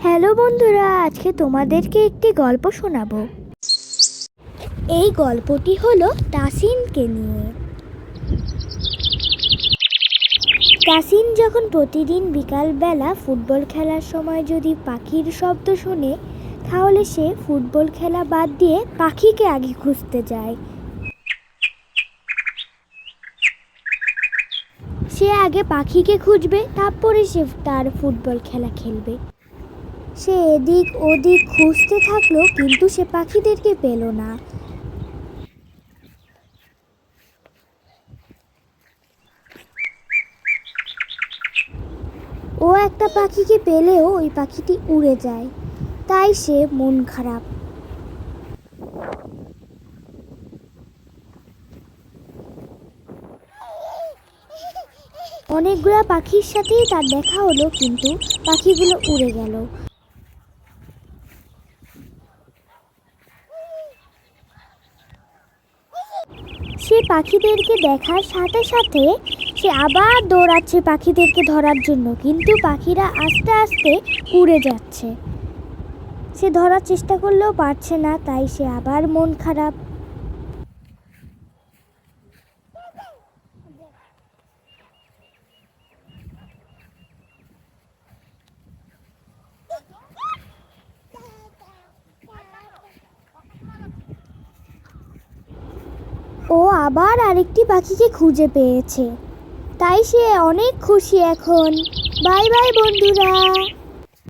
Hello বন্ধুরা, আজকে তোমাদেরকে একটি গল্প শোনাবো। এই গল্পটি হলো তাসিনকে নিয়ে। তাসিন যখন প্রতিদিন বিকালবেলা ফুটবল খেলার সময় যদি পাখির শব্দ শোনে, তাহলে সে ফুটবল খেলা বাদ দিয়ে পাখিকে আগে খুঁজতে যায়। সে আগে পাখিকে খুঁজবে, তারপরে সে তার ফুটবল খেলা খেলবে। সে এদিক ওদিক খুঁজতে থাকলো, কিন্তু সে পাখিদেরকে পেল না। ও একটা পাখিকে পেলেও ওই পাখিটি উড়ে যায়, তাই সে মন খারাপ। অনেকগুলো পাখির সাথেই তার দেখা হলো, কিন্তু পাখিগুলো উড়ে গেল। সে পাখিদেরকে দেখার সাথে সাথে সে আবার দৌড়াচ্ছে পাখিদেরকে ধরার জন্য, কিন্তু পাখিরা আস্তে আস্তে উড়ে যাচ্ছে। সে ধরার চেষ্টা করলেও পারছে না, তাই সে আবার মন খারাপ। ও আবার আরেকটি পাখিকে খুঁজে পেয়েছে, তাই সে অনেক খুশি এখন। বাই বাই বন্ধুরা।